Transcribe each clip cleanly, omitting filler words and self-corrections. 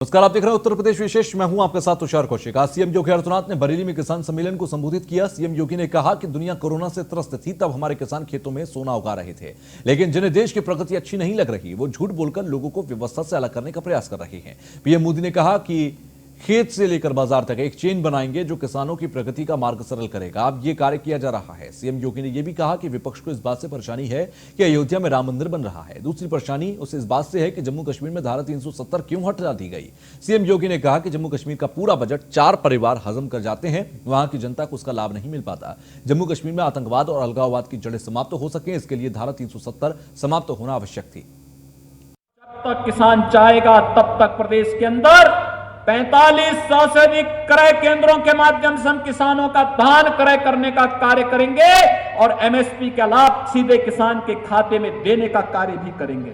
नमस्कार, आप देख रहे हैं उत्तर प्रदेश विशेष। मैं हूं आपके साथ तुषार कौशिक। आज सीएम योगी आदित्यनाथ ने बरेली में किसान सम्मेलन को संबोधित किया। सीएम योगी ने कहा कि दुनिया कोरोना से त्रस्त थी, तब हमारे किसान खेतों में सोना उगा रहे थे, लेकिन जिन्हें देश की प्रगति अच्छी नहीं लग रही वो झूठ बोलकर लोगों को व्यवस्था से अलग करने का प्रयास कर रहे हैं। पीएम मोदी ने कहा कि खेत से लेकर बाजार तक एक चेन बनाएंगे जो किसानों की प्रगति का मार्ग सरल करेगा। अब ये कार्य किया जा रहा है। सीएम योगी ने यह भी कहा कि विपक्ष को इस बात से परेशानी है कि अयोध्या में राम मंदिर बन रहा है। दूसरी परेशानी उसे इस बात से है कि जम्मू कश्मीर में धारा 370 क्यों हटा दी गई। सीएम योगी ने कहा कि जम्मू कश्मीर का पूरा बजट 4 परिवार हजम कर जाते हैं, वहां की जनता को उसका लाभ नहीं मिल पाता। जम्मू कश्मीर में आतंकवाद और अलगाववाद की जड़ें समाप्त हो सके, इसके लिए धारा 370 समाप्त होना आवश्यक थी। जब तक किसान चाहेगा तब तक प्रदेश के अंदर 4500 से अधिक क्रय केंद्रों के माध्यम से हम किसानों का धान क्रय करने का कार्य करेंगे और एमएसपी का लाभ सीधे किसान के खाते में देने का कार्य भी करेंगे।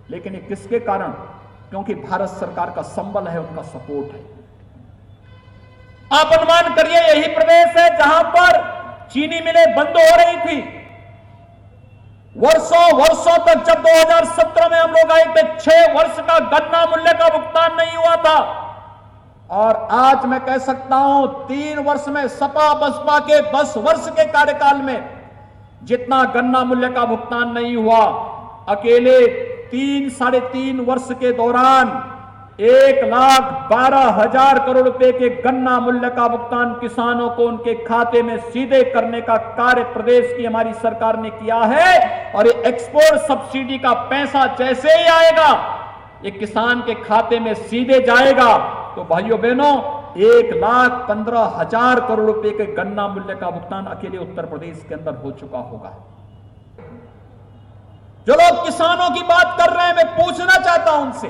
लेकिन ये किसके कारण? क्योंकि भारत सरकार का संबल है, उनका सपोर्ट है। आप अनुमान करिए, यही प्रदेश है जहां पर चीनी मिलें बंद हो रही थी। वर्षों तक, जब 2017 में हम लोग आए थे, 6 वर्ष का गन्ना मूल्य का भुगतान नहीं हुआ था। और आज मैं कह सकता हूं 3 वर्ष में सपा बसपा के 10 वर्ष के कार्यकाल में जितना गन्ना मूल्य का भुगतान नहीं हुआ, अकेले 3-3.5 वर्ष के दौरान 1,12,000 करोड़ रुपए के गन्ना मूल्य का भुगतान किसानों को उनके खाते में सीधे करने का कार्य प्रदेश की हमारी सरकार ने किया है। और ये एक्सपोर्ट सब्सिडी का पैसा जैसे ही आएगा, ये किसान के खाते में सीधे जाएगा। तो भाइयों बहनों, 1,15,000 करोड़ रुपए के गन्ना मूल्य का भुगतान अकेले उत्तर प्रदेश के अंदर हो चुका होगा। जो लोग किसानों की बात कर रहे हैं, मैं पूछना चाहता हूं उनसे,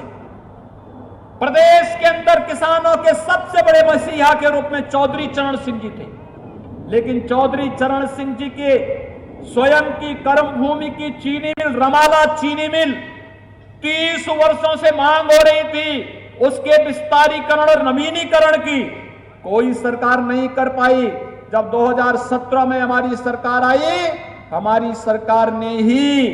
प्रदेश के अंदर किसानों के सबसे बड़े मसीहा के रूप में चौधरी चरण सिंह जी थे, लेकिन चौधरी चरण सिंह जी के स्वयं की कर्मभूमि की चीनी मिल, रमाला चीनी मिल, 30 वर्षों से मांग हो रही थी उसके विस्तारीकरण और नवीनीकरण की, कोई सरकार नहीं कर पाई। जब 2017 में हमारी सरकार आई, हमारी सरकार ने ही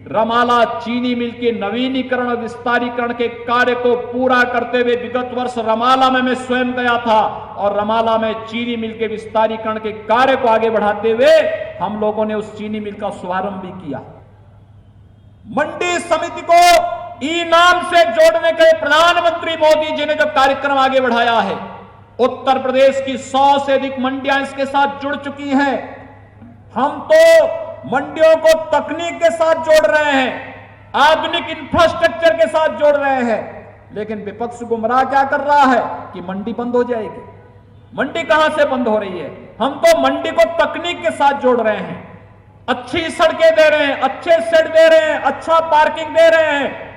रमाला चीनी मिल के नवीनीकरण और विस्तारीकरण के कार्य को पूरा करते हुए, विगत वर्ष रमाला में मैं स्वयं गया था और रमाला में चीनी मिल के विस्तारीकरण के कार्य को आगे बढ़ाते हुए हम लोगों ने उस चीनी मिल का शुभारंभ भी किया। मंडी समिति को ई नाम से जोड़ने के प्रधानमंत्री मोदी जी ने जो कार्यक्रम आगे बढ़ाया है, उत्तर प्रदेश की 100 से अधिक मंडियां इसके साथ जुड़ चुकी हैं। हम तो मंडियों को तकनीक के साथ जोड़ रहे हैं, आधुनिक इंफ्रास्ट्रक्चर के साथ जोड़ रहे हैं, लेकिन विपक्ष गुमराह क्या कर रहा है कि मंडी बंद हो जाएगी। मंडी कहां से बंद हो रही है? हम तो मंडी को तकनीक के साथ जोड़ रहे हैं, अच्छी सड़कें दे रहे हैं, अच्छे शेड दे रहे हैं, अच्छा पार्किंग दे रहे हैं।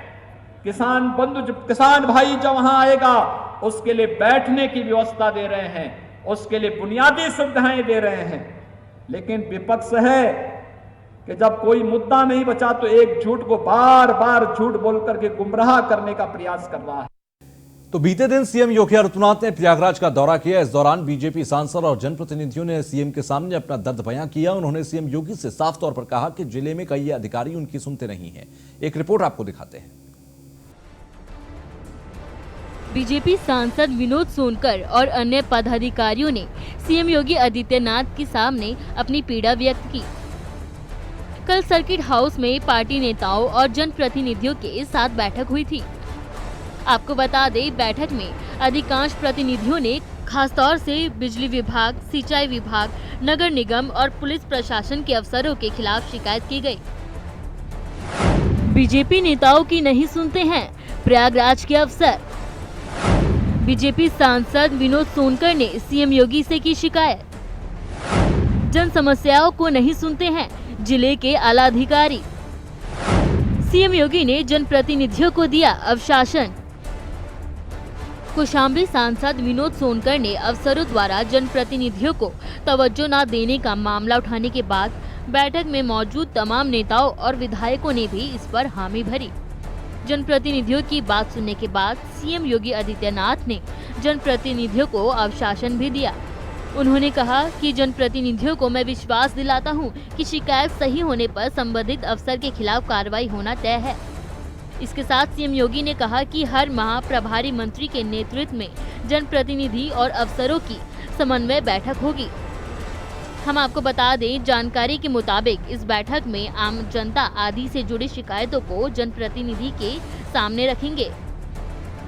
किसान बंधु, किसान भाई जब वहां आएगा उसके लिए बैठने की व्यवस्था दे रहे हैं, उसके लिए बुनियादी सुविधाएं दे रहे हैं। लेकिन विपक्ष है कि जब कोई मुद्दा नहीं बचा तो एक झूठ को बार बार झूठ बोल करके गुमराह करने का प्रयास कर रहा है। तो बीते दिन सीएम योगी आदित्यनाथ ने प्रयागराज का दौरा किया। इस दौरान बीजेपी सांसद और जनप्रतिनिधियों ने सीएम के सामने अपना दर्द बयां किया। उन्होंने सीएम योगी से साफ तौर पर कहा कि जिले में कई अधिकारी उनकी सुनते नहीं हैं। एक रिपोर्ट आपको दिखाते हैं। बीजेपी सांसद विनोद सोनकर और अन्य पदाधिकारियों ने सीएम योगी आदित्यनाथ के सामने अपनी पीड़ा व्यक्त की। कल सर्किट हाउस में पार्टी नेताओं और जनप्रतिनिधियों के साथ बैठक हुई थी। आपको बता दें, बैठक में अधिकांश प्रतिनिधियों ने खासतौर से बिजली विभाग, सिंचाई विभाग, नगर निगम और पुलिस प्रशासन के अफसरों के खिलाफ शिकायत की गई। बीजेपी नेताओं की नहीं सुनते हैं प्रयागराज के अफसर। बीजेपी सांसद विनोद सोनकर ने सीएम योगी से की शिकायत। जन समस्याओं को नहीं सुनते हैं जिले के आला अधिकारी। सीएम योगी ने जनप्रतिनिधियों को दिया अवशासन। कौशाम्बी सांसद विनोद सोनकर ने अफसरों द्वारा जनप्रतिनिधियों को तवज्जो न देने का मामला उठाने के बाद बैठक में मौजूद तमाम नेताओं और विधायकों ने भी इस पर हामी भरी। जनप्रतिनिधियों की बात सुनने के बाद सीएम योगी आदित्यनाथ ने जनप्रतिनिधियों को अवशासन भी दिया। उन्होंने कहा कि जनप्रतिनिधियों को मैं विश्वास दिलाता हूं कि शिकायत सही होने पर संबंधित अफसर के खिलाफ कार्रवाई होना तय है। इसके साथ सीएम योगी ने कहा कि हर माह प्रभारी मंत्री के नेतृत्व में जनप्रतिनिधि और अफसरों की समन्वय बैठक होगी। हम आपको बता दें, जानकारी के मुताबिक इस बैठक में आम जनता आदि से जुड़ी शिकायतों को जनप्रतिनिधि के सामने रखेंगे।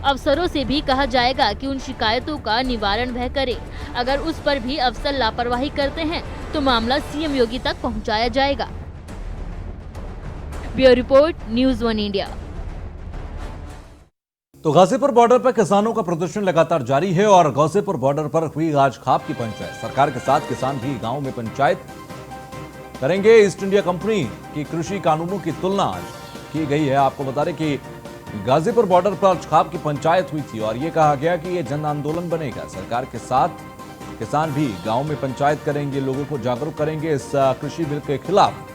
अफसरों से भी कहा जाएगा कि उन शिकायतों का निवारण वह करे। अगर उस पर भी अफसर लापरवाही करते हैं तो मामला सीएम योगी तक पहुंचाया जाएगा। Bureau report, news 1 India. तो गाजीपुर बॉर्डर पर किसानों का प्रदर्शन लगातार जारी है और गाजीपुर बॉर्डर पर हुई आज खाप की पंचायत। सरकार के साथ किसान भी गांव में पंचायत करेंगे। ईस्ट इंडिया कंपनी की कृषि कानूनों की तुलना आज की गई है। आपको बता दें कि गाजीपुर बॉर्डर पर आज खाप की पंचायत हुई थी और यह कहा गया कि यह जन आंदोलन बनेगा। सरकार के साथ किसान भी गांव में पंचायत करेंगे, लोगों को जागरूक करेंगे इस कृषि बिल के खिलाफ।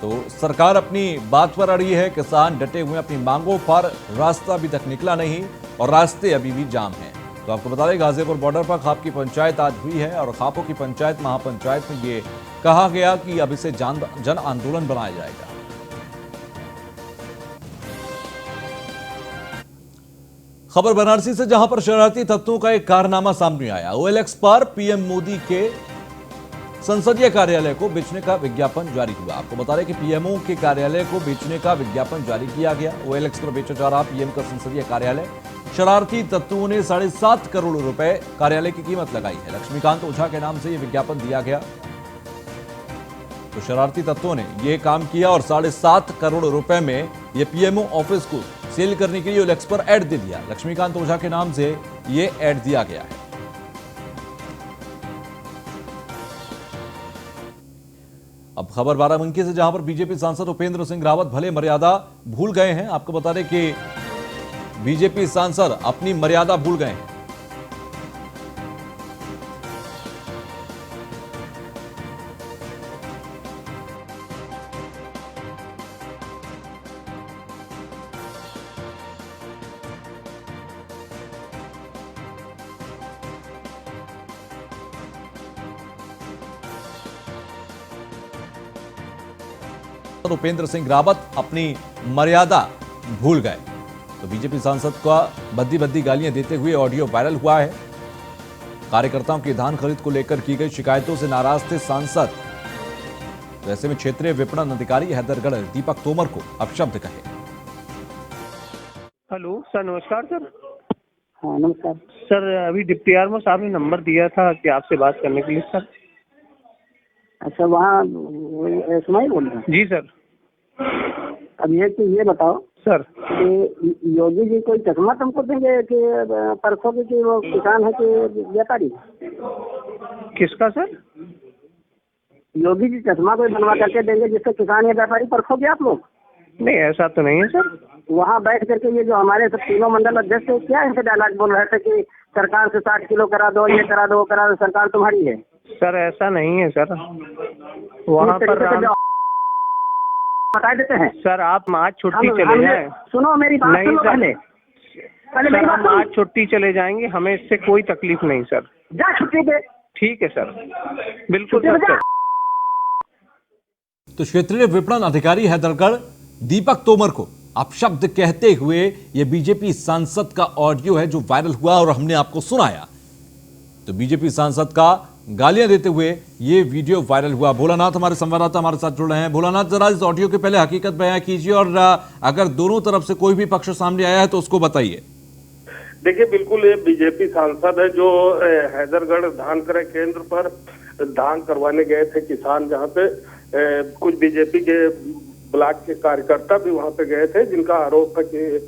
तो सरकार अपनी बात पर अड़ी है, किसान डटे हुए अपनी मांगों पर। रास्ता अभी तक निकला नहीं और रास्ते अभी भी जाम हैं। तो आपको बता दें, गाजीपुर बॉर्डर पर खाप की पंचायत आज हुई है और खापों की पंचायत महापंचायत में ये कहा गया कि अब इसे जन आंदोलन बनाया जाएगा। खबर बनारसी से, जहां पर शरारती तत्वों का एक कारनामा सामने आया। OLX पर पीएम मोदी के संसदीय कार्यालय को बेचने का विज्ञापन जारी हुआ। आपको बता दें कि पीएमओ के कार्यालय को बेचने का विज्ञापन जारी किया गया। OLX पर बेचा जा रहा पीएम का संसदीय कार्यालय, शरारती तत्वों ने 7.5 करोड़ रुपए कार्यालय की कीमत लगाई है। लक्ष्मीकांत ओझा के नाम से यह विज्ञापन दिया गया। तो शरारती तत्वों ने यह काम किया और 7.5 करोड़ रुपए में यह पीएमओ ऑफिस को सेल करने के लिए OLX पर ऐड दे दिया। लक्ष्मीकांत ओझा के नाम से यह ऐड दिया गया है। अब खबर बाराबंकी से, जहां पर बीजेपी सांसद उपेंद्र सिंह रावत भले मर्यादा भूल गए हैं। आपको बता दें कि बीजेपी सांसद अपनी मर्यादा भूल गए हैं। उपेंद्र सिंह रावत अपनी मर्यादा भूल गए। तो बीजेपी सांसद का बद्दी गालियां देते हुए ऑडियो वायरल हुआ है। कार्यकर्ताओं की धान खरीद को लेकर की गई शिकायतों से नाराज थे सांसद। तो ऐसे में क्षेत्रीय विपणन अधिकारी हैदरगढ़ दीपक तोमर को अपशब्द कहे। हेलो सर, नमस्कार सर। हाँ नमस्कार सर, अभी डिप्टी आरओ साहब ने नंबर दिया था कि आपसे बात करने के लिए सर। अच्छा, वहाँ सुनाई बोल रहे हैं? जी सर। अब ये बताओ सर कि योगी जी कोई चश्मा तुमको देंगे कि परसों की वो किसान है कि व्यापारी? किसका सर? योगी जी चश्मा कोई बनवा करके देंगे जिससे किसान या व्यापारी परखोगे आप लोग? नहीं, ऐसा तो नहीं है सर। वहाँ बैठ करके ये जो हमारे सब तीनों मंडल अध्यक्ष है, क्या इनसे डायलॉग बोल रहे थे कि सरकार से 60 किलो करा दो, ये करा दो, करा दो, सरकार तुम्हारी है? सर ऐसा नहीं है सर। वहाँ पर बता देते हैं सर, आप आज छुट्टी चले जाएं। सुनो मेरी बात, नहीं सुनो सर, पहले मेरी बात हम सुनो। आज छुट्टी चले जाएंगे, हमें इससे कोई तकलीफ नहीं सर। जा छुट्टी दे। ठीक है सर, बिल्कुल छुट्टी पे सर। जा। तो क्षेत्रीय विपणन अधिकारी हैदरगढ़ दीपक तोमर को अपशब्द कहते हुए यह बीजेपी सांसद का ऑडियो है जो वायरल हुआ और हमने आपको सुनाया। तो बीजेपी सांसद का गालियां देते हुए ये वीडियो वायरल हुआ। भोलानाथ हमारे संवाददाता हमारे साथ जुड़ रहे हैं। भोलानाथ, जरा इस ऑडियो के पहले हकीकत बयां कीजिए और अगर दोनों तरफ से कोई भी पक्ष सामने आया है तो उसको बताइए। देखिए, बिल्कुल ये बीजेपी सांसद है जो हैदरगढ़ धान क्रय केंद्र पर धान करवाने गए थे किसान, जहाँ पे कुछ बीजेपी के ब्लॉक के कार्यकर्ता भी वहाँ पे गए थे, जिनका आरोप है कि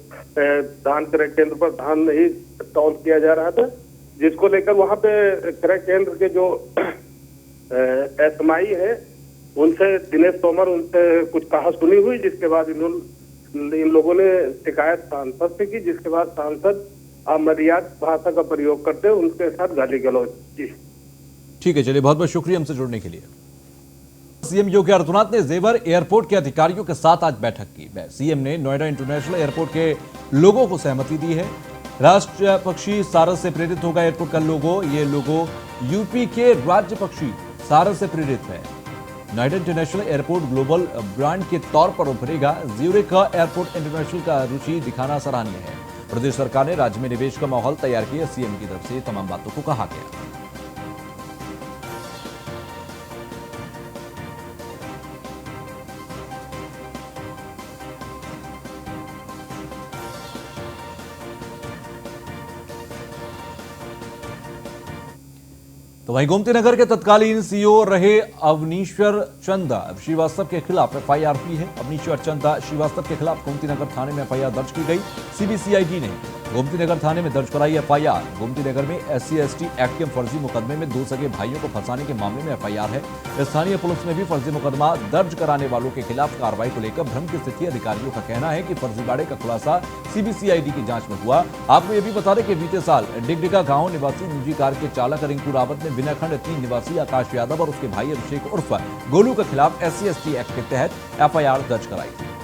धान क्रय केंद्र पर धान नहीं तौल किया जा रहा था, जिसको लेकर वहाँ पे क्रय केंद्र के जो एसएमआई है उनसे दिनेश तोमर उनसे कुछ कहा सुनी हुई, जिसके बाद इन लोगों ने शिकायत सांसद से की, जिसके बाद सांसद अमर्याद भाषा का प्रयोग करते उनके साथ गाली गलौज की। ठीक है, चलिए, बहुत बहुत शुक्रिया हमसे जुड़ने के लिए। सीएम योगी आदित्यनाथ ने जेवर एयरपोर्ट के अधिकारियों के साथ आज बैठक की। सीएम ने नोएडा इंटरनेशनल एयरपोर्ट के लोगों को सहमति दी है। राष्ट्रीय पक्षी सारस से प्रेरित होगा एयरपोर्ट का लोगो। ये लोगो यूपी के राज्य पक्षी सारस से प्रेरित है। Noida international airport global brand के तौर पर उभरेगा। ज्यूरिख एयरपोर्ट इंटरनेशनल का रुचि दिखाना सराहनीय है। प्रदेश सरकार ने राज्य में निवेश का माहौल तैयार किया। सीएम की तरफ से तमाम बातों को कहा गया। तो वहीं गोमती नगर के तत्कालीन सीईओ रहे अवनीश्वर चंद श्रीवास्तव के खिलाफ एफआईआर हुई है। अवनीश्वर चंद श्रीवास्तव के खिलाफ गोमती नगर थाने में एफआईआर दर्ज की गई। सीबीसीआईडी ने गोमती नगर थाने में दर्ज कराई एफआईआर। गोमती नगर में SC/ST एक्ट के फर्जी मुकदमे में 2 सगे भाइयों को फंसाने के मामले में एफआईआर है। स्थानीय पुलिस ने भी फर्जी मुकदमा दर्ज कराने वालों के खिलाफ कार्रवाई को लेकर भ्रम की स्थिति। अधिकारियों का कहना है कि फर्जीवाड़े का खुलासा सीबीसीआईडी की जांच में हुआ। आपको यह भी बता दें कि बीते साल डिगडिगा गांव निवासी निजी कार के चालक रिंकू रावत ने बिनाखंड 3 निवासी आकाश यादव और उसके भाई अभिषेक उर्फ गोलू के खिलाफ SC/ST एक्ट के तहत एफआईआर दर्ज कराई थी।